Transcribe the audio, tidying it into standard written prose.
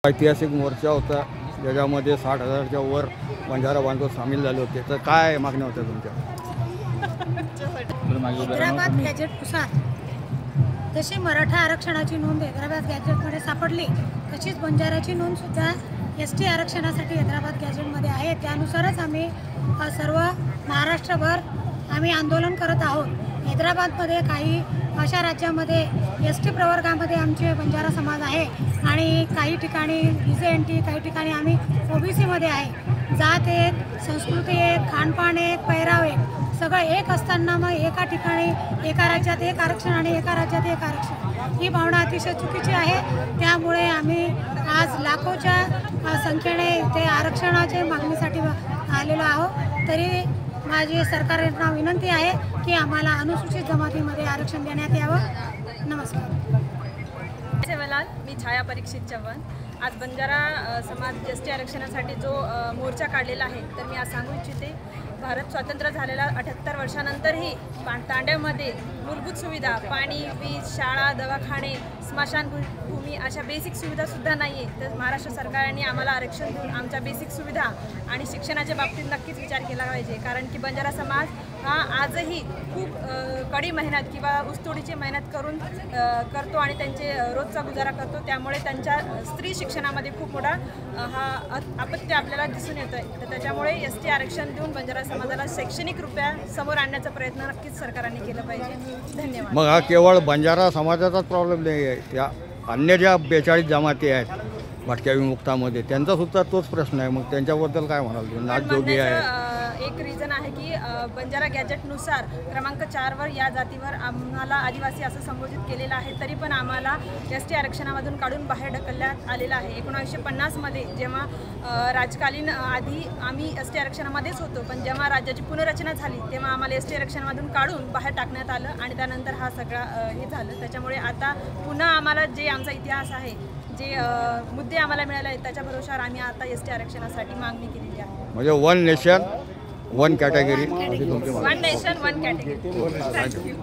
ऐतिहासिक मोर्चा होता ज्याच्यामध्ये 60,000च्या वर बंजारा बांधव सामील झाले होते, तर काय मागण्या होत्या तुमच्या? हैदराबाद गॅजेटनुसार जशी मराठा आरक्षणाची नोंद हैदराबाद गॅजेटमध्ये सापडली तशीच बंजाराची नोंदसुद्धा ST आरक्षणासाठी हैदराबाद गॅजेटमध्ये आहे। त्यानुसारच आम्ही सर्व महाराष्ट्रभर आम्ही आंदोलन करत आहोत। हैदराबादमध्ये काही अशा राज्यामध्ये ST प्रवर्गामध्ये आमचे बंजारा समाज आहे आणि काही ठिकाणी EJNT, काही ठिकाणी आम्ही OBCमध्ये आहे। जात एक, संस्कृती एक, खानपान एक, पहिराव एक, सगळं एक असताना मग एका ठिकाणी एका राज्यात एक आरक्षण आणि एका राज्यात एक आरक्षण, ही भावना अतिशय चुकीची आहे। त्यामुळे आम्ही आज लाखोच्या संख्येने ते आरक्षणाच्या मागणीसाठी आलेलो आहोत। तरी माझी सरकारला विनंती आहे की आम्हाला अनुसूचित जमातीमध्ये आरक्षण देण्यात यावं। नमस्कार। मी छाया परीक्षित चव्हाण। आज बंजारा समाज ST आरक्षणासाठी जो मोर्चा काढलेला आहे, तर मी आज सांगू इच्छिते, भारत स्वतंत्र झालेला 78 वर्षानंतरही तांड्यामध्ये मूलभूत सुविधा, पाणी, वीज, शाळा, दवाखाने, स्मशानभूमी अशा बेसिक सुविधासुद्धा नाही आहे। तर महाराष्ट्र सरकारने आम्हाला आरक्षण देऊन आमच्या बेसिक सुविधा आणि शिक्षणाच्या बाबतीत नक्कीच विचार केला पाहिजे, कारण की बंजारा समाज हा आजही खूप कडी मेहनत किंवा ऊसतोडीची मेहनत करतो आणि त्यांचे रोजचा गुजारा करतो। त्यामुळे त्यांच्या स्त्री शिक्षणामध्ये खूप मोठा हा अपत्य आपल्याला दिसून येतो आहे। तर त्याच्यामुळे ST आरक्षण देऊन बंजारा समाजाला शैक्षणिकरूत्या समोर आणण्याचा प्रयत्न नक्कीच सरकारने केला पाहिजे। धन्यवाद। मग हा केवळ बंजारा समाजाचाच प्रॉब्लेम नाही आहे, त्या अन्य ज्या 42 जमाती आहेत भटक्या विमुक्तामध्ये त्यांचासुद्धा तोच प्रश्न आहे। मग त्यांच्याबद्दल काय म्हणाल? नाथजोगी आहे, एक रिझन आहे की बंजारा गॅजेटनुसार क्रमांक 4वर या जातीवर आम्हाला आदिवासी असं संबोधित केलेलं आहे, तरी पण आम्हाला ST आरक्षणामधून काढून बाहेर ढकलण्यात आलेलं आहे। 1950मध्ये जेव्हा राजकालीन आधी आम्ही ST आरक्षणामध्येच होतो, पण जेव्हा राज्याची पुनर्रचना झाली तेव्हा आम्हाला ST आरक्षणामधून काढून बाहेर टाकण्यात आलं आणि त्यानंतर हा सगळा हे झालं। त्याच्यामुळे आता पुन्हा आम्हाला जे आमचा इतिहास आहे, जे मुद्दे आम्हाला मिळाले आहेत, त्याच्या भरोशावर आम्ही आता ST आरक्षणासाठी मागणी केलेली आहे। म्हणजे one nation one category, one nation one category. Thank you.